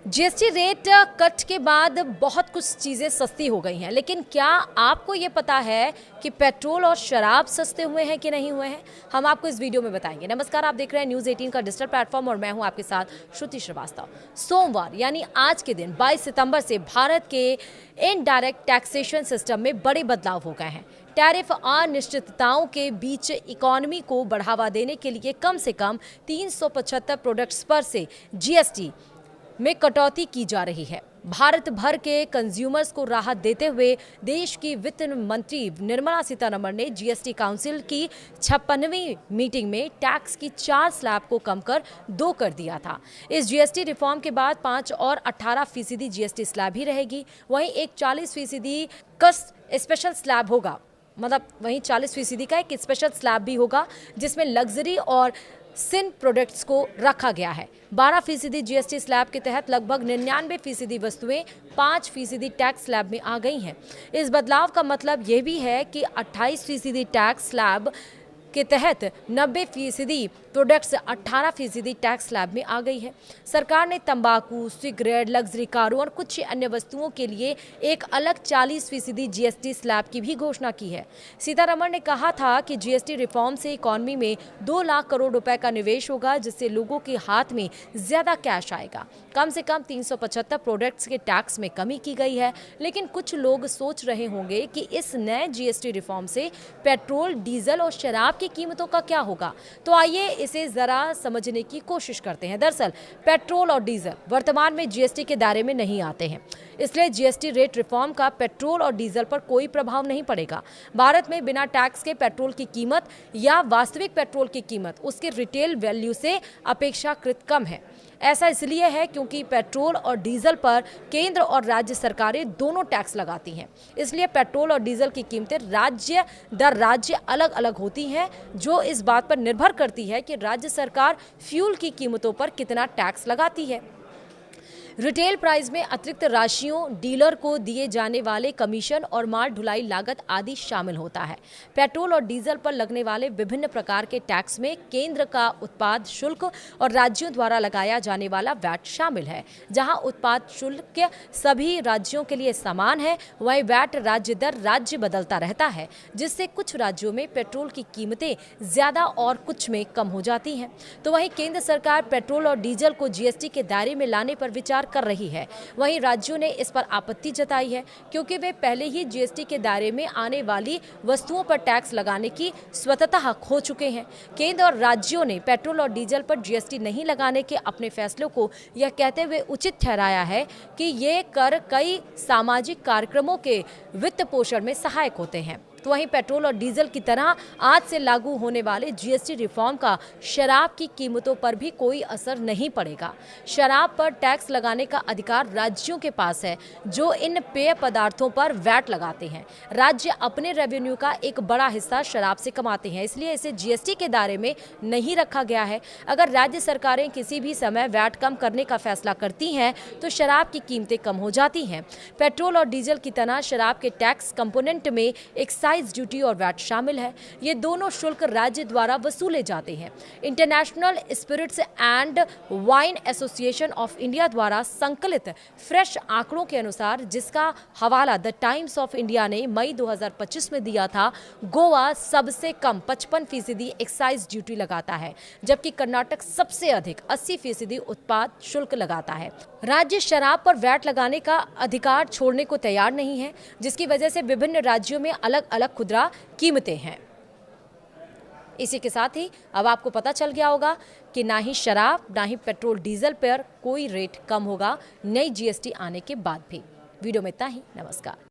GST rate cut के बाद बहुत कुछ चीज़ें सस्ती हो गई हैं, लेकिन क्या आपको ये पता है कि पेट्रोल और शराब सस्ते हुए हैं कि नहीं हुए हैं? हम आपको इस वीडियो में बताएंगे। नमस्कार, आप देख रहे हैं न्यूज़ 18 का डिजिटल प्लेटफॉर्म और मैं हूं आपके साथ श्रुति श्रीवास्तव। सोमवार यानी आज के दिन 22 सितंबर से भारत के इनडायरेक्ट टैक्सेशन सिस्टम में बड़े बदलाव हो गए हैं। टैरिफ अनिश्चितताओं के बीच इकोनॉमी को बढ़ावा देने के लिए कम से कम 375 प्रोडक्ट्स पर से जीएसटी में कटौती की जा रही है। भारत भर के कंज्यूमर्स को राहत देते हुए देश की वित्त मंत्री निर्मला सीतारमण ने जीएसटी काउंसिल की 56वीं मीटिंग में टैक्स की 4 स्लैब को कम कर 2 कर दिया था। इस जीएसटी रिफॉर्म के बाद 5 और 18% जीएसटी स्लैब ही रहेगी। वहीं एक 40% का स्पेशल स्लैब होगा, मतलब वहीं 40% का एक स्पेशल स्लैब भी होगा जिसमें लग्जरी और सिन प्रोडक्ट्स को रखा गया है। 12% जीएसटी स्लैब के तहत लगभग 99% वस्तुएं 5% टैक्स स्लैब में आ गई हैं। इस बदलाव का मतलब ये भी है कि 28% टैक्स स्लैब के तहत 90% प्रोडक्ट्स 18% टैक्स स्लैब में आ गई है। सरकार ने तंबाकू, सिगरेट, लग्जरी कारों और कुछ अन्य वस्तुओं के लिए एक अलग 40% जीएसटी स्लैब की भी घोषणा की है। सीतारमण ने कहा था कि जीएसटी रिफॉर्म से इकोनॉमी में 2 लाख करोड़ रुपए का निवेश होगा, जिससे लोगों के हाथ में ज्यादा कैश आएगा। कम से कम 375 प्रोडक्ट्स के टैक्स में कमी की गई है, लेकिन कुछ लोग सोच रहे होंगे कि इस नए जीएसटी रिफॉर्म से पेट्रोल, डीजल और शराब की कीमतों का क्या होगा। तो आइए इसे जरा समझने की कोशिश करते हैं। दरअसल पेट्रोल और डीजल वर्तमान में जीएसटी के दायरे में नहीं आते हैं, इसलिए जीएसटी रेट रिफॉर्म का पेट्रोल और डीजल पर कोई प्रभाव नहीं पड़ेगा। भारत में बिना टैक्स के पेट्रोल की कीमत या वास्तविक पेट्रोल की कीमत उसके रिटेल वैल्यू से अपेक्षाकृत कम है। ऐसा इसलिए है क्योंकि पेट्रोल और डीजल पर केंद्र और राज्य सरकारें दोनों टैक्स लगाती हैं। इसलिए पेट्रोल और डीजल की कीमतें राज्य दर राज्य अलग अलग होती हैं, जो इस बात पर निर्भर करती है कि राज्य सरकार फ्यूल की कीमतों पर कितना टैक्स लगाती है। रिटेल प्राइस में अतिरिक्त राशियों, डीलर को दिए जाने वाले कमीशन और माल ढुलाई लागत आदि शामिल होता है। पेट्रोल और डीजल पर लगने वाले विभिन्न प्रकार के टैक्स में केंद्र का उत्पाद शुल्क और राज्यों द्वारा लगाया जाने वाला वैट शामिल है। जहां उत्पाद शुल्क सभी राज्यों के लिए समान है, वहीं वैट राज्य दर राज्य बदलता रहता है, जिससे कुछ राज्यों में पेट्रोल की कीमतें ज्यादा और कुछ में कम हो जाती हैं। तो वहीं केंद्र सरकार पेट्रोल और डीजल को जीएसटी के दायरे में लाने पर विचार कर रही है। वहीं राज्यों ने इस पर आपत्ति जताई है, क्योंकि वे पहले ही जीएसटी के दायरे में आने वाली वस्तुओं पर टैक्स लगाने की स्वतंत्रता खो चुके हैं। केंद्र और राज्यों ने पेट्रोल और डीजल पर जीएसटी नहीं लगाने के अपने फैसलों को यह कहते हुए उचित ठहराया है कि ये कर कई सामाजिक कार्यक्रमों के वित्त पोषण में सहायक होते हैं। तो वहीं पेट्रोल और डीजल की तरह आज से लागू होने वाले जीएसटी रिफॉर्म का शराब की कीमतों पर भी कोई असर नहीं पड़ेगा। शराब पर टैक्स लगाने का अधिकार राज्यों के पास है, जो इन पेय पदार्थों पर वैट लगाते हैं। राज्य अपने रेवेन्यू का एक बड़ा हिस्सा शराब से कमाते हैं, इसलिए इसे जीएसटी के दायरे में नहीं रखा गया है। अगर राज्य सरकारें किसी भी समय वैट कम करने का फैसला करती हैं, तो शराब की कीमतें कम हो जाती हैं। पेट्रोल और डीजल की तरह शराब के टैक्स कंपोनेंट में एक्साइज ड्यूटी और वैट शामिल है। ये दोनों शुल्क राज्य द्वारा वसूले जाते हैं। International spirits and wine association of India द्वारा संकलित फ्रेश आंकड़ों के अनुसार, जिसका हवाला द टाइम्स ऑफ इंडिया ने मई 2025 में दिया था, गोवा सबसे कम 55% एक्साइज ड्यूटी लगाता है, जबकि कर्नाटक सबसे अधिक 80% उत्पाद शुल्क लगाता है। राज्य शराब पर वैट लगाने का अधिकार छोड़ने को तैयार नहीं है, जिसकी वजह से विभिन्न राज्यों में अलग अलग खुदरा कीमतें हैं। इसी के साथ ही अब आपको पता चल गया होगा कि ना ही शराब ना ही पेट्रोल डीजल पर कोई रेट कम होगा नई जीएसटी आने के बाद भी। वीडियो में इतना ही। नमस्कार।